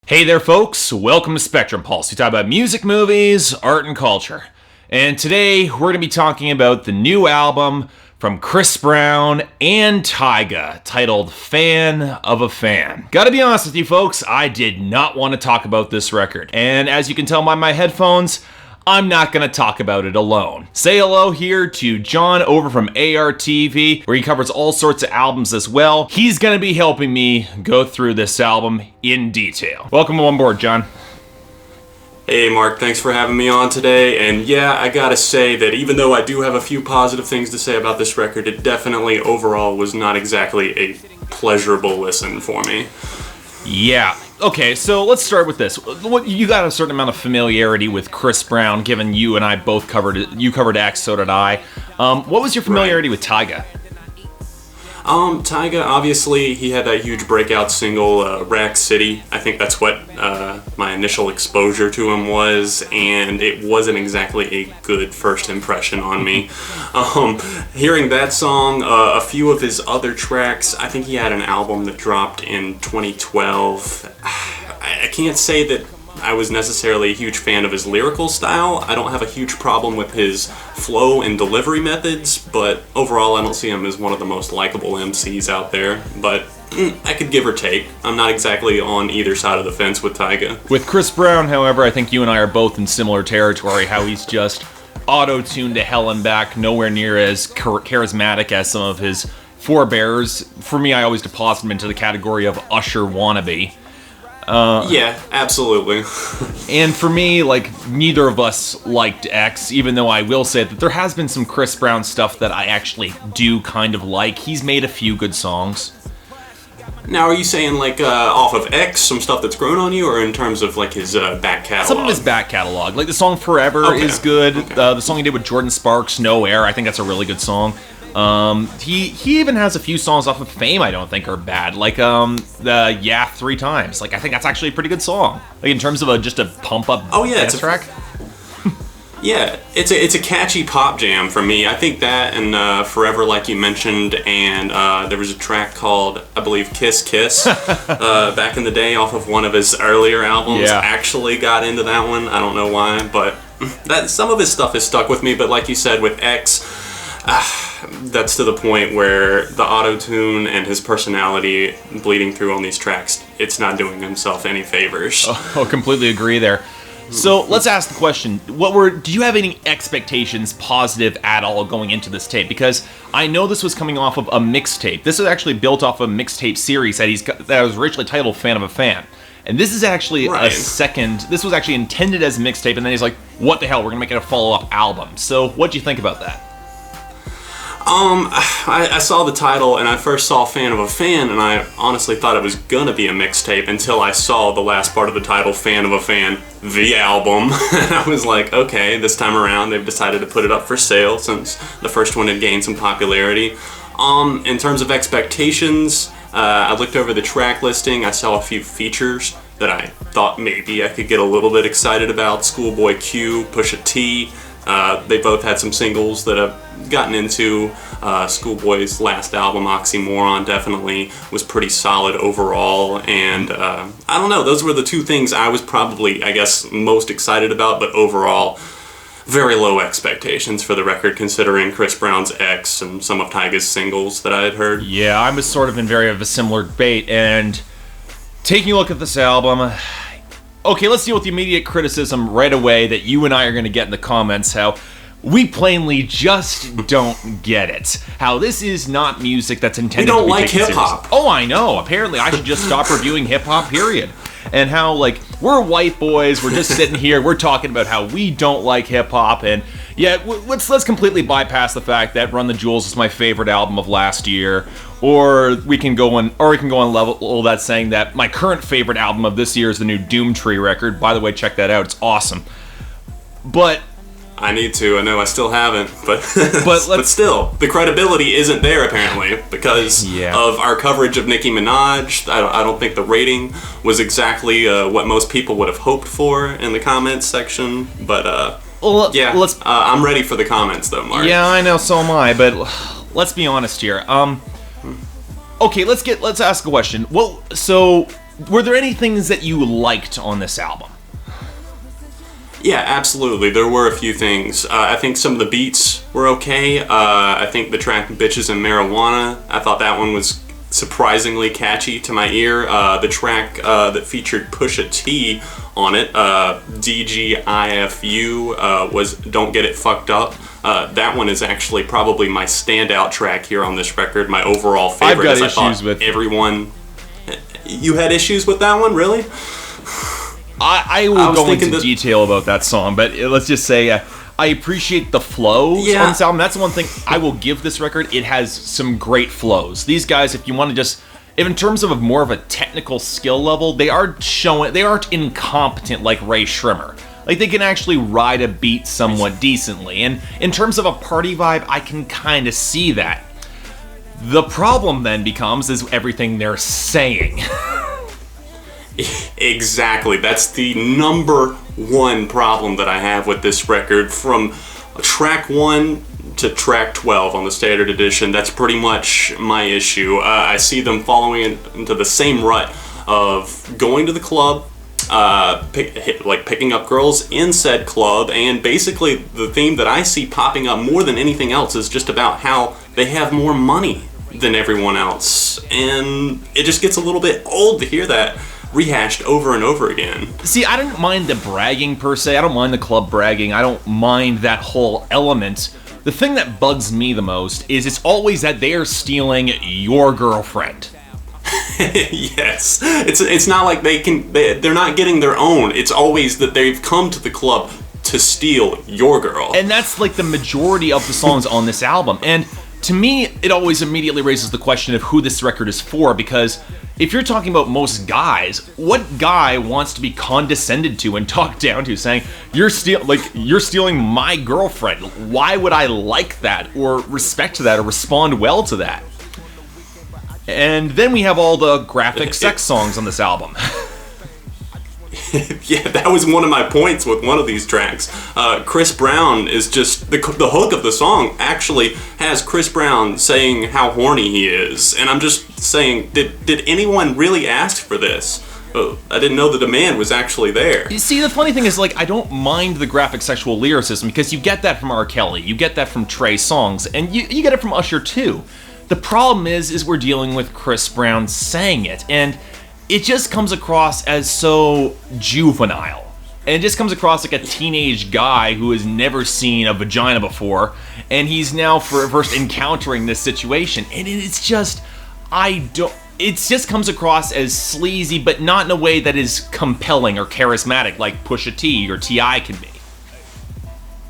Hey there, folks. Welcome to Spectrum Pulse. We talk about music, movies, art, and culture. And today, we're going to be talking about the new album from Chris Brown and Tyga, titled Fan of a Fan. Gotta be honest with you, folks, I did not want to talk about this record. And as you can tell by my headphones, I'm not going to talk about it alone. Say hello here to John over from ARTV, where he covers all sorts of albums as well. He's going to be helping me go through this album in detail. Welcome on board, John. Hey Mark, thanks for having me on today. And yeah, I gotta say that even though I do have a few positive things to say about this record, it definitely overall was not exactly a pleasurable listen for me. Yeah. Okay, so let's start with this. You got a certain amount of familiarity with Chris Brown, given you and I both covered it. You covered X, so did I. What was your familiarity with Tyga? Tyga, obviously, he had that huge breakout single, Rack City. I think that's what my initial exposure to him was, and it wasn't exactly a good first impression on me. Hearing that song, a few of his other tracks, I think he had an album that dropped in 2012. I can't say that I was necessarily a huge fan of his lyrical style. I don't have a huge problem with his flow and delivery methods, but overall I don't see him as one of the most likable MCs out there. But I could give or take. I'm not exactly on either side of the fence with Tyga. With Chris Brown, however, I think you and I are both in similar territory, how he's just auto-tuned to hell and back, nowhere near as charismatic as some of his forebears. For me, I always deposit him into the category of Usher wannabe. Yeah, absolutely. And for me, neither of us liked X, even though I will say that there has been some Chris Brown stuff that I actually do kind of like. He's made a few good songs. Now, are you saying, off of X, some stuff that's grown on you, or in terms of, his back catalog? Some of his back catalog. Like, the song Forever is good. Okay. The song he did with Jordan Sparks, No Air, I think that's a really good song. He even has a few songs off of Fame I don't think are bad, like the Yeah 3 Times. I think that's actually a pretty good song. In terms of just a pump up dance track. Yeah, it's a catchy pop jam for me. I think that and Forever, like you mentioned, and there was a track called, I believe, Kiss Kiss back in the day off of one of his earlier albums. Yeah. Actually got into that one. I don't know why, but some of his stuff has stuck with me. But like you said, with X, that's to the point where the auto-tune and his personality bleeding through on these tracks, it's not doing himself any favors. Oh, completely agree there. So let's ask the question, do you have any expectations, positive at all, going into this tape? Because I know this was coming off of a mixtape. This is actually built off a mixtape series that was originally titled Fan of a Fan. And this is actually this was actually intended as a mixtape, and then he's like, what the hell, we're going to make it a follow-up album. So what do you think about that? I saw the title and I first saw Fan of a Fan, and I honestly thought it was gonna be a mixtape until I saw the last part of the title, Fan of a Fan, the album. And I was like, okay, this time around they've decided to put it up for sale since the first one had gained some popularity. In terms of expectations, I looked over the track listing, I saw a few features that I thought maybe I could get a little bit excited about. Schoolboy Q, Pusha T. They both had some singles that I've gotten into. Schoolboy's last album, Oxymoron, definitely was pretty solid overall. And I don't know, those were the two things I was probably, I guess, most excited about. But overall, very low expectations for the record, considering Chris Brown's X and some of Tyga's singles that I had heard. Yeah, I was sort of in very of a similar debate. And taking a look at this album... Okay, let's deal with the immediate criticism right away that you and I are going to get in the comments, how we plainly just don't get it. How this is not music that's intended to be taken seriously. We don't like hip-hop. Oh, I know. Apparently, I should just stop reviewing hip-hop, period. And how, we're white boys, we're just sitting here, we're talking about how we don't like hip-hop, and yeah, let's completely bypass the fact that Run the Jewels is my favorite album of last year, or we can go on level that saying that my current favorite album of this year is the new Doomtree record. By the way, check that out, it's awesome. But I need to. I know I still haven't, but still, the credibility isn't there apparently because of our coverage of Nicki Minaj. I don't think the rating was exactly what most people would have hoped for in the comments section. But I'm ready for the comments though, Mark. Yeah, I know, so am I. But let's be honest here. Okay, let's ask a question. Well, so were there any things that you liked on this album? Yeah, absolutely. There were a few things. I think some of the beats were okay. I think the track Bitches and Marijuana, I thought that one was surprisingly catchy to my ear. The track that featured Pusha T on it, D.G.I.F.U, was Don't Get It Fucked Up. That one is actually probably my standout track here on this record. My overall favorite. I've got issues with everyone. You had issues with that one, really? I will go into detail about that song, but let's just say I appreciate the flows on this album. That's the one thing I will give this record. It has some great flows. These guys, if you want to just, if in terms of more of a technical skill level, they aren't incompetent like Ray Schrimmer. Like, they can actually ride a beat somewhat decently. And in terms of a party vibe, I can kind of see that. The problem then becomes is everything they're saying. Exactly. That's the number one problem that I have with this record. From track 1 to track 12 on the standard edition, that's pretty much my issue. I see them following into the same rut of going to the club, picking up girls in said club, and basically the theme that I see popping up more than anything else is just about how they have more money than everyone else. And it just gets a little bit old to hear that rehashed over and over again. See, I don't mind the bragging per se. I don't mind the club bragging. I don't mind that whole element. The thing that bugs me the most is it's always that they are stealing your girlfriend. Yes. It's not like they're not getting their own. It's always that they've come to the club to steal your girl. And that's like the majority of the songs on this album. And to me, it always immediately raises the question of who this record is for, because if you're talking about most guys, what guy wants to be condescended to and talked down to, saying you're stealing my girlfriend? Why would I like that or respect that or respond well to that? And then we have all the graphic sex songs on this album. Yeah, that was one of my points with one of these tracks. Chris Brown is just the hook of the song actually has Chris Brown saying how horny he is, and I'm just saying, did anyone really ask for this? I didn't know the demand was actually there. You see, the funny thing is, like, I don't mind the graphic sexual lyricism because you get that from R. Kelly, you get that from Trey Songz, and you get it from Usher too. The problem is we're dealing with Chris Brown saying it, and it just comes across as so juvenile. And it just comes across like a teenage guy who has never seen a vagina before, and he's now first encountering this situation. And it's just, it just comes across as sleazy, but not in a way that is compelling or charismatic like Pusha T or T.I. can be.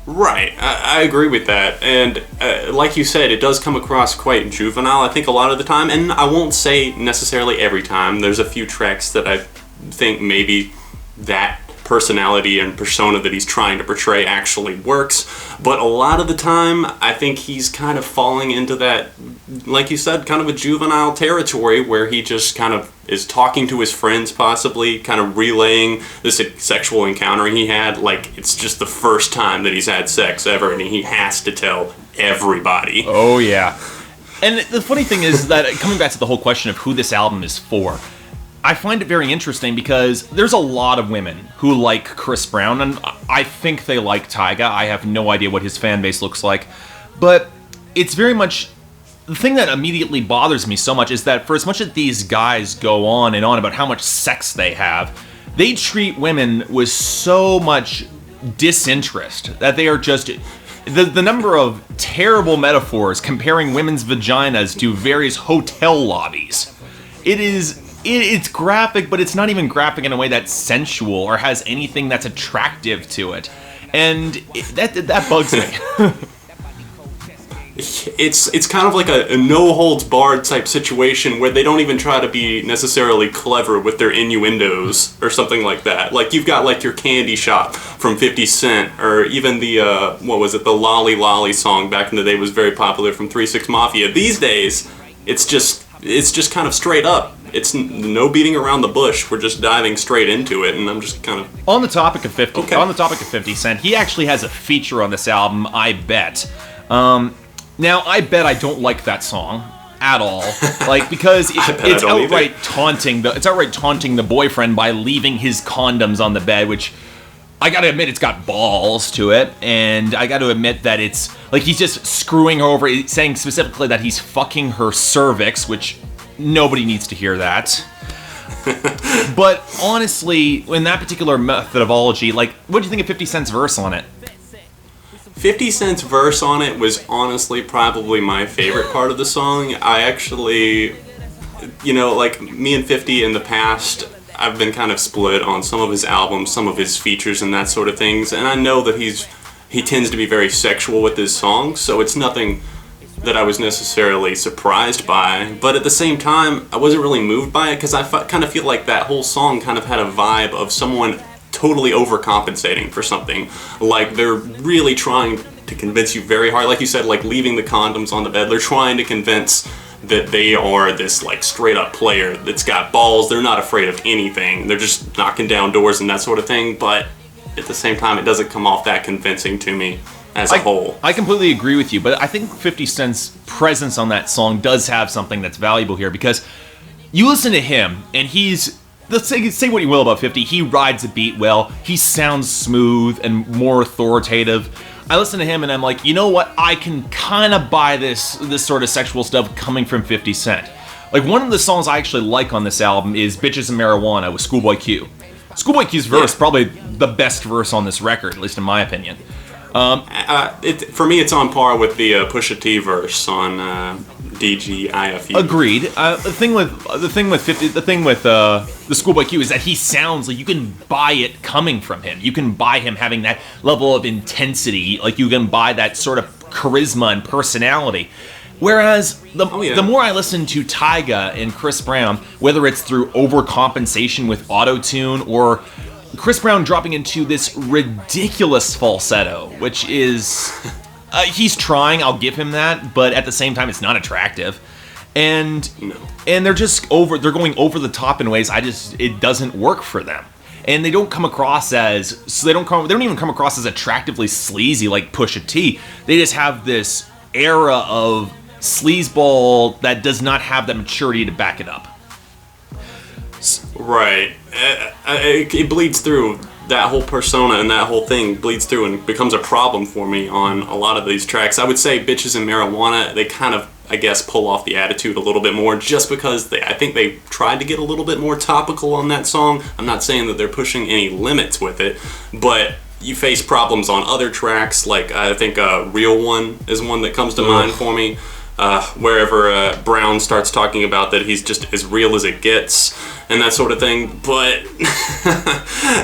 Right, I agree with that, and like you said, it does come across quite juvenile, I think, a lot of the time, and I won't say necessarily every time. There's a few tracks that I think maybe that personality and persona that he's trying to portray actually works, but a lot of the time, I think he's kind of falling into that, like you said, kind of a juvenile territory where he just kind of is talking to his friends, possibly kind of relaying this sexual encounter he had like it's just the first time that he's had sex ever, and he has to tell everybody. Oh yeah. And the funny thing is that, coming back to the whole question of who this album is for, I find it very interesting because there's a lot of women who like Chris Brown, and I think they like Tyga. I have no idea what his fan base looks like, but it's very much, the thing that immediately bothers me so much is that for as much as these guys go on and on about how much sex they have, they treat women with so much disinterest that they are just, the number of terrible metaphors comparing women's vaginas to various hotel lobbies. It's graphic, but it's not even graphic in a way that's sensual or has anything that's attractive to it. And that bugs me. It's kind of like a no-holds-barred type situation where they don't even try to be necessarily clever with their innuendos or something like that. Like, you've got like your Candy Shop from 50 Cent, or even the, the Lolly Lolly song back in the day was very popular from 3 6 Mafia. These days, it's just kind of straight up. It's no beating around the bush. We're just diving straight into it, and I'm just kind of... On the topic of 50 Cent, he actually has a feature on this album, I Bet. Now, I Bet I don't like that song. at all. Like, because it's outright taunting the boyfriend by leaving his condoms on the bed, which I gotta admit, it's got balls to it, and I gotta admit that it's like he's just screwing her over, saying specifically that he's fucking her cervix, which nobody needs to hear that. But honestly, in that particular methodology, like, what do you think of 50 Cent's verse on it? 50 Cent's verse on it was honestly probably my favorite part of the song. I actually, like, me and 50 in the past, I've been kind of split on some of his albums, some of his features and that sort of things, and I know that he tends to be very sexual with his songs, so it's nothing that I was necessarily surprised by, but at the same time, I wasn't really moved by it, because I kind of feel like that whole song kind of had a vibe of someone totally overcompensating for something. Like, they're really trying to convince you very hard, like you said, like leaving the condoms on the bed, they're trying to convince that they are this, like, straight up player that's got balls, they're not afraid of anything, they're just knocking down doors and that sort of thing, but at the same time, it doesn't come off that convincing to me as a whole. I completely agree with you, but I think 50 Cent's presence on that song does have something that's valuable here, because you listen to him, and he's, let's say what you will about 50, he rides a beat well, he sounds smooth and more authoritative. I listen to him and I'm like, you know what, I can kind of buy this sort of sexual stuff coming from 50 Cent. Like, one of the songs I actually like on this album is Bitches and Marijuana with Schoolboy Q. Schoolboy Q's verse, probably the best verse on this record, at least in my opinion. For me, it's on par with the Pusha T verse on D.G.I.F.U. Agreed. The thing with the Schoolboy Q is that he sounds like you can buy it coming from him. You can buy him having that level of intensity. Like, you can buy that sort of charisma and personality. Whereas the more I listen to Tyga and Chris Brown, whether it's through overcompensation with auto-tune or Chris Brown dropping into this ridiculous falsetto, which is... he's trying, I'll give him that, but at the same time, it's not attractive. And they're going over the top in ways it doesn't work for them. And they don't come across as, they don't even come across as attractively sleazy like Pusha T. They just have this era of sleazeball that does not have that maturity to back it up. Right. It bleeds through. That whole persona and that whole thing bleeds through and becomes a problem for me on a lot of these tracks. I would say Bitches and Marijuana, they kind of, I guess, pull off the attitude a little bit more, just because I think they tried to get a little bit more topical on that song. I'm not saying that they're pushing any limits with it, but you face problems on other tracks, like I think Real One is one that comes to mind for me. Wherever Brown starts talking about that he's just as real as it gets and that sort of thing, but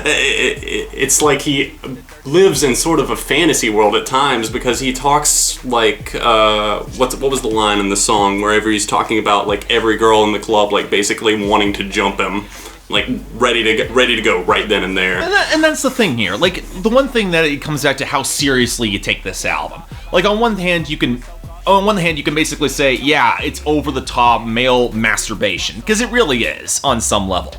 it's like he lives in sort of a fantasy world at times, because he talks like what was the line in the song wherever he's talking about like every girl in the club like basically wanting to jump him, like ready to go right then and there. And that's the thing here. Like, the one thing that it comes back to how seriously you take this album. Like, on one hand you can basically say, yeah, it's over-the-top male masturbation, because it really is, on some level.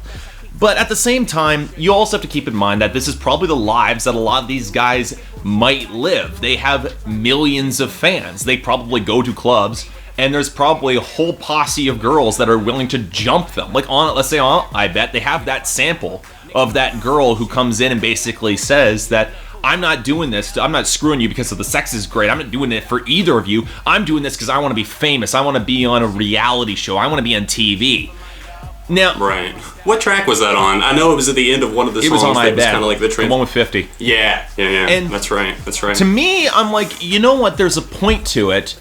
But at the same time, you also have to keep in mind that this is probably the lives that a lot of these guys might live. They have millions of fans. They probably go to clubs, and there's probably a whole posse of girls that are willing to jump them. Like, I bet they have that sample of that girl who comes in and basically says that, I'm not doing this, I'm not screwing you because of the sex is great, I'm not doing it for either of you, I'm doing this because I want to be famous, I want to be on a reality show, I want to be on TV. Now, right. What track was that on? I know it was at the end of one of the songs. It was on I Bet, was kind of like the one with 50. Yeah. And that's right. To me, I'm like, you know what, there's a point to it,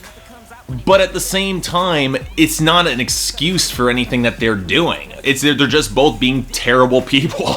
but at the same time, it's not an excuse for anything that they're doing. They're just both being terrible people.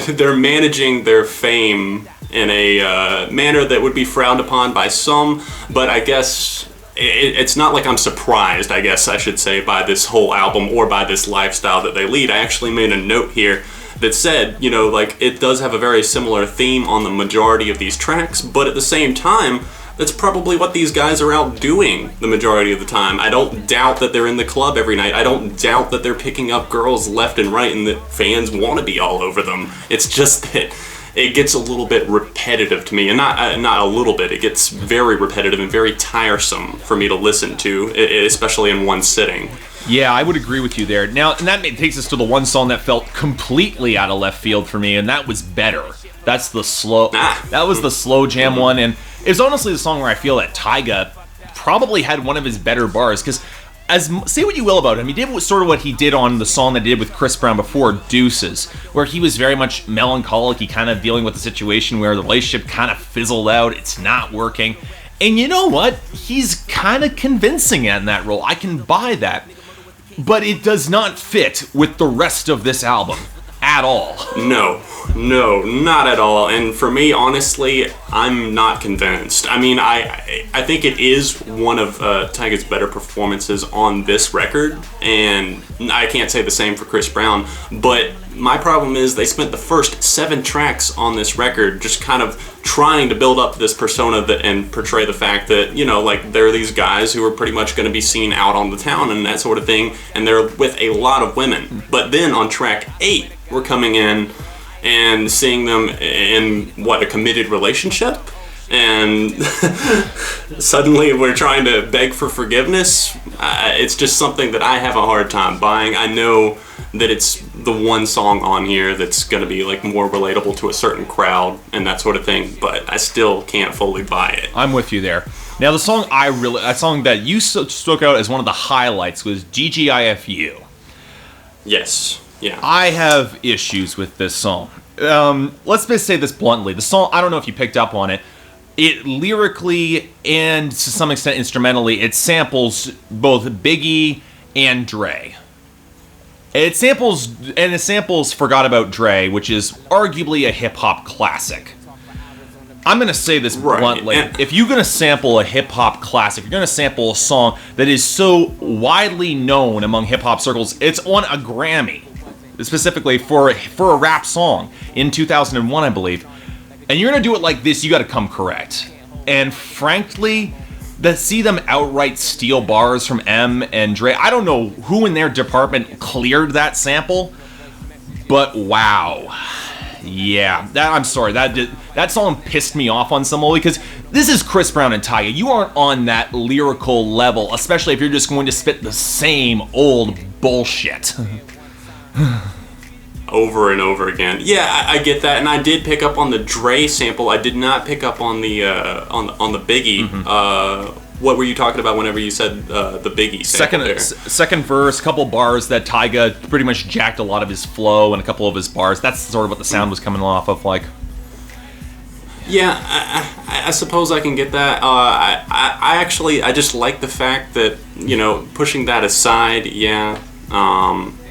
They're managing their fame in a manner that would be frowned upon by some, but I guess it's not like I'm surprised, I guess I should say, by this whole album or by this lifestyle that they lead. I actually made a note here that said, like, it does have a very similar theme on the majority of these tracks, but at the same time, that's probably what these guys are out doing the majority of the time. I don't doubt that they're in the club every night. I don't doubt that they're picking up girls left and right and that fans want to be all over them. It's just that it gets a little bit repetitive to me, and not a little bit. It gets very repetitive and very tiresome for me to listen to, especially in one sitting. Yeah, I would agree with you there. Now, and that takes us to the one song that felt completely out of left field for me, and that was Better. That's the slow. That was the slow jam one, and it's honestly the song where I feel that Tyga probably had one of his better bars, because say what you will about him, he did sort of what he did on the song that he did with Chris Brown before, Deuces, where he was very much melancholic. He kind of dealing with the situation where the relationship kind of fizzled out. It's not working. And you know what? He's kind of convincing in that role. I can buy that. But it does not fit with the rest of this album at all. No, not at all. And for me, honestly, I'm not convinced. I mean, I think it is one of Tyga's better performances on this record, and I can't say the same for Chris Brown, but my problem is they spent the first 7 tracks on this record just kind of trying to build up this persona and portray the fact that, you know, like, there are these guys who are pretty much going to be seen out on the town and that sort of thing, and they're with a lot of women. But then on track 8, we're coming in and seeing them in, a committed relationship? And suddenly we're trying to beg for forgiveness. It's just something that I have a hard time buying. I know that it's the one song on here that's going to be like more relatable to a certain crowd and that sort of thing, but I still can't fully buy it. I'm with you there. Now, the song that song that you spoke out as one of the highlights was D.G.I.F.U. Yes. Yeah. I have issues with this song. Let's just say this bluntly. The song, I don't know if you picked up on it. It lyrically and to some extent instrumentally, it samples both Biggie and Dre. It samples Forgot About Dre, which is arguably a hip-hop classic. I'm going to say this bluntly. If you're going to sample a hip-hop classic, you're going to sample a song that is so widely known among hip-hop circles, it's won a Grammy, specifically for a rap song in 2001, I believe. And you're going to do it like this, you got to come correct. And frankly, to see them outright steal bars from M and Dre, I don't know who in their department cleared that sample, but wow. Yeah, I'm sorry, that song pissed me off on some level, because this is Chris Brown and Tyga. You aren't on that lyrical level, especially if you're just going to spit the same old bullshit. Over and over again. Yeah, I get that, and I did pick up on the Dre sample. I did not pick up on the on the Biggie. Mm-hmm. What were you talking about whenever you said the Biggie sample? Second verse, couple bars that Tyga pretty much jacked a lot of his flow and a couple of his bars. That's sort of what the sound was coming off of, like. Yeah, I suppose I can get that. I just like the fact that, you know, pushing that aside, yeah.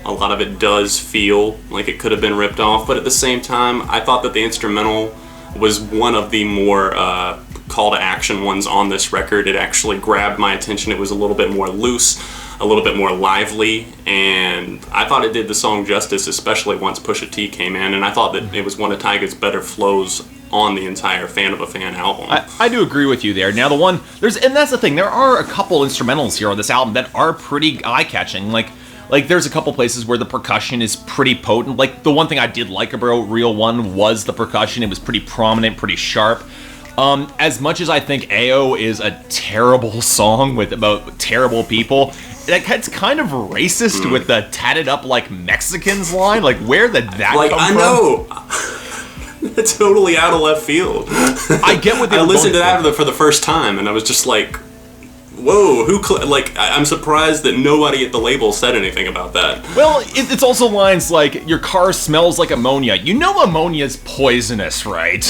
A lot of it does feel like it could have been ripped off, but at the same time, I thought that the instrumental was one of the more call to action ones on this record. It actually grabbed my attention. It was a little bit more loose, a little bit more lively, and I thought it did the song justice, especially once Pusha T came in, and I thought that it was one of Tyga's better flows on the entire Fan of a Fan album. I do agree with you there. Now, and that's the thing, there are a couple instrumentals here on this album that are pretty eye-catching, like there's a couple places where the percussion is pretty potent. Like, the one thing I did like about Real One was the percussion. It was pretty prominent, pretty sharp. As much as I think AO is a terrible song about terrible people, it's kind of racist with the tatted up like Mexicans line. Like, where did that come from? I know. It's totally out of left field. I get what they I listened to that for the first time, and I was just like, whoa, I'm surprised that nobody at the label said anything about that. Well, it's also lines like, your car smells like ammonia. You know ammonia's poisonous, right?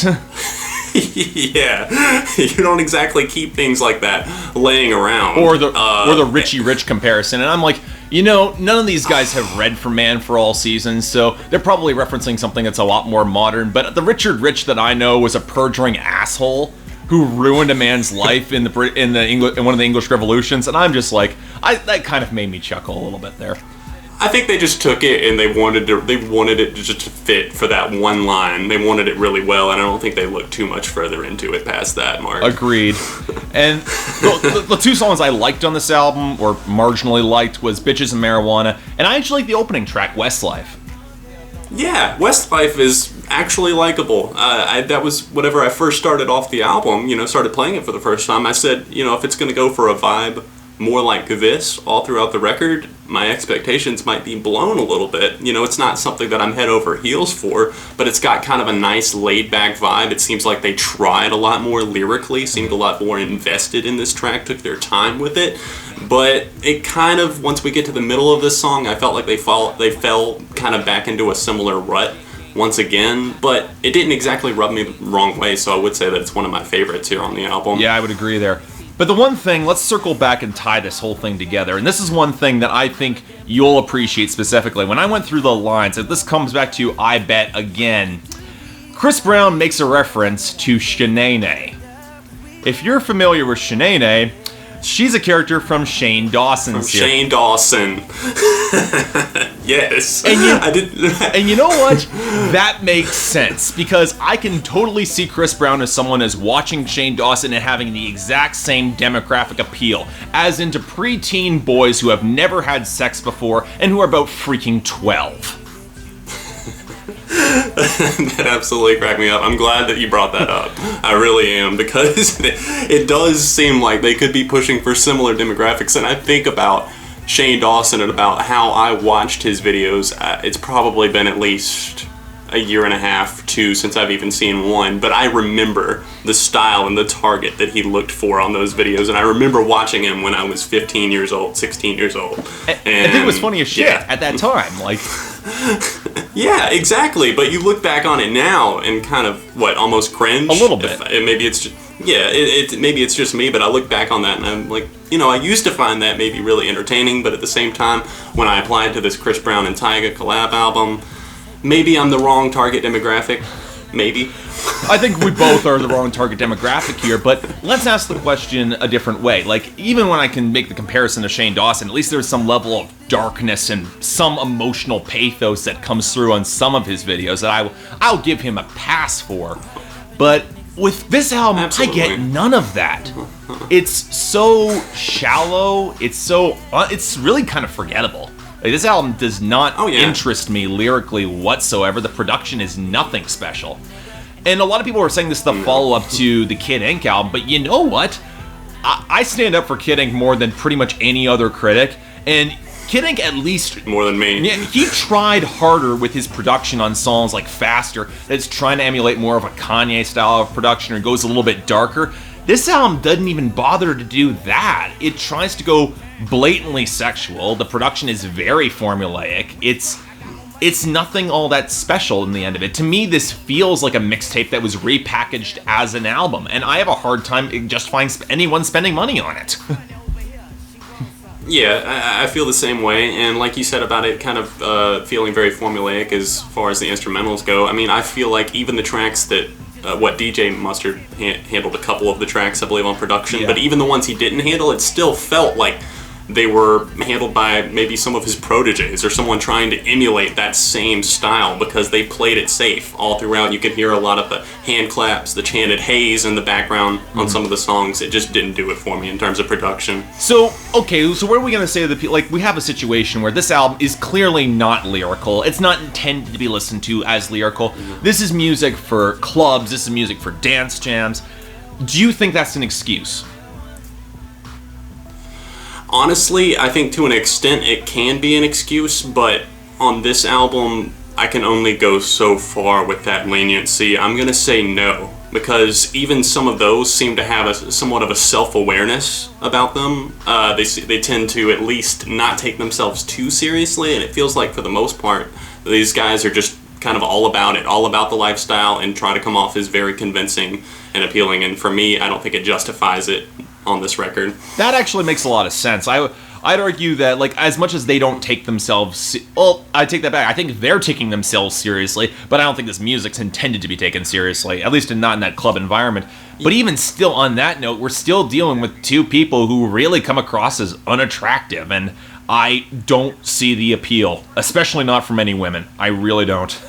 Yeah, you don't exactly keep things like that laying around. Or the Richie Rich comparison, and I'm like, you know, none of these guys have read For Man for All Seasons, so they're probably referencing something that's a lot more modern, but the Richard Rich that I know was a perjuring asshole who ruined a man's life in one of the English revolutions, and I'm just like, that kind of made me chuckle a little bit there. I think they just took it and they wanted it just to fit for that one line. They wanted it really well, and I don't think they looked too much further into it past that mark. Agreed. And the two songs I liked on this album, or marginally liked, was Bitches and Marijuana, and I actually like the opening track, Westlife. Yeah, Westlife is actually likable. That was whenever I first started off the album, started playing it for the first time, I said, if it's going to go for a vibe more like this all throughout the record, my expectations might be blown a little bit. It's not something that I'm head over heels for, but it's got kind of a nice laid-back vibe. It seems like they tried a lot more lyrically, seemed a lot more invested in this track, took their time with it. But it kind of, once we get to the middle of this song, I felt like they fell kind of back into a similar rut once again, but it didn't exactly rub me the wrong way, so I would say that it's one of my favorites here on the album. Yeah, I would agree there. But the one thing, let's circle back and tie this whole thing together, and this is one thing that I think you'll appreciate specifically. When I went through the lines, and this comes back to I Bet Again, Chris Brown makes a reference to Shanae. If you're familiar with Shanae, she's a character from Shane Dawson's series. Shane Dawson. Yes. And you know what? That makes sense, because I can totally see Chris Brown as someone as watching Shane Dawson and having the exact same demographic appeal, as into preteen boys who have never had sex before and who are about freaking 12. That absolutely cracked me up. I'm glad that you brought that up. I really am, because it does seem like they could be pushing for similar demographics, and I think about Shane Dawson and about how I watched his videos. It's probably been at least a year and a half, 2, since I've even seen one, but I remember the style and the target that he looked for on those videos, and I remember watching him when I was 15 years old, 16 years old. And I think it was funny as shit at that time, like... Yeah, exactly, but you look back on it now and kind of, almost cringe? A little bit. Maybe it's just... Yeah, maybe it's just me, but I look back on that and I'm like, I used to find that maybe really entertaining, but at the same time, when I applied to this Chris Brown and Tyga collab album, maybe I'm the wrong target demographic. Maybe. I think we both are the wrong target demographic here, but let's ask the question a different way. Like, even when I can make the comparison to Shane Dawson, at least there's some level of darkness and some emotional pathos that comes through on some of his videos that I'll give him a pass for. But with this album, Absolutely. I get none of that. It's so shallow, it's really kind of forgettable. Like, this album does not interest me lyrically whatsoever. The production is nothing special. And a lot of people were saying this is the follow-up to the Kid Ink album, but you know what? I stand up for Kid Ink more than pretty much any other critic, and Kid Ink at least... More than me. Yeah, he tried harder with his production on songs like Faster, that's trying to emulate more of a Kanye style of production, or goes a little bit darker. This album doesn't even bother to do that. It tries to go blatantly sexual. The production is very formulaic. It's nothing all that special in the end of it. To me, this feels like a mixtape that was repackaged as an album, and I have a hard time justifying anyone spending money on it. Yeah, I feel the same way, and like you said about it kind of feeling very formulaic as far as the instrumentals go, I mean, I feel like even the tracks that DJ Mustard handled a couple of the tracks, I believe, on production, but even the ones he didn't handle, it still felt like they were handled by maybe some of his proteges or someone trying to emulate that same style, because they played it safe all throughout. You could hear a lot of the hand claps, the chanted haze in the background on some of the songs. It just didn't do it for me in terms of production. So what are we going to say to the people? Like, we have a situation where this album is clearly not lyrical. It's not intended to be listened to as lyrical. This is music for clubs. This is music for dance jams. Do you think that's an excuse? Honestly, I think to an extent it can be an excuse, but on this album, I can only go so far with that leniency. I'm going to say no, because even some of those seem to have somewhat of a self-awareness about them. They tend to at least not take themselves too seriously, and it feels like for the most part, these guys are just kind of all about it, all about the lifestyle, and try to come off as very convincing and appealing, and for me, I don't think it justifies it on this record. That actually makes a lot of sense. I'd argue that, like, as much as they don't take themselves... Well, I take that back. I think they're taking themselves seriously, but I don't think this music's intended to be taken seriously, at least not in that club environment. But even still, on that note, we're still dealing with two people who really come across as unattractive, and I don't see the appeal, especially not from any women. I really don't.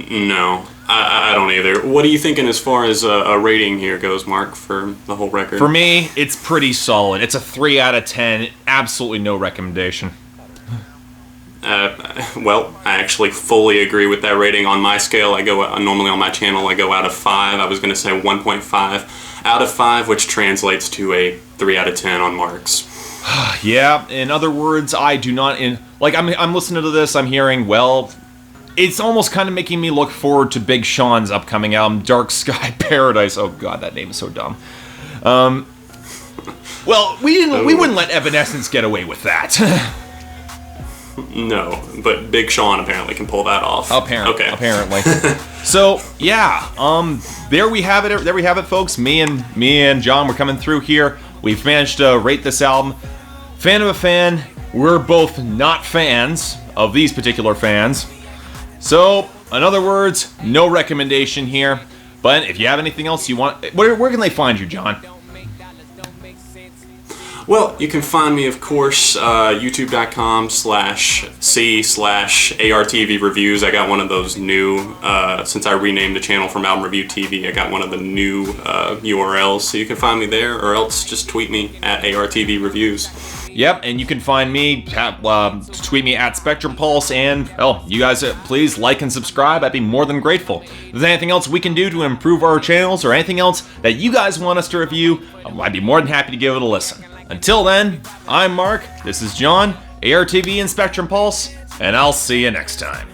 No, I don't either. What are you thinking as far as a rating here goes, Mark, for the whole record? For me, it's pretty solid. It's a 3 out of 10. Absolutely no recommendation. Well, I actually fully agree with that rating. On my scale, I go normally on my channel I go out of 5. I was going to say 1.5 out of 5, which translates to a 3 out of 10 on Marks. Yeah, in other words, I do not I'm listening to this, I'm hearing, well, it's almost kind of making me look forward to Big Sean's upcoming album, Dark Sky Paradise. Oh god, that name is so dumb. Well, we wouldn't let Evanescence get away with that. No, but Big Sean apparently can pull that off. Apparently. So yeah, there we have it. There we have it, folks. Me and John were coming through here. We've managed to rate this album. Fan of a fan. We're both not fans of these particular fans. So, in other words, no recommendation here. But if you have anything else you want, where can they find you, John? Well, you can find me, of course, youtube.com/c/ARTV reviews. I got one of those new, since I renamed the channel from Album Review TV, I got one of the new URLs. So you can find me there, or else just tweet me at ARTV Reviews. Yep, and you can find me, tweet me at Spectrum Pulse, and, you guys please like and subscribe. I'd be more than grateful. If there's anything else we can do to improve our channels, or anything else that you guys want us to review, I'd be more than happy to give it a listen. Until then, I'm Mark, this is John, ARTV and Spectrum Pulse, and I'll see you next time.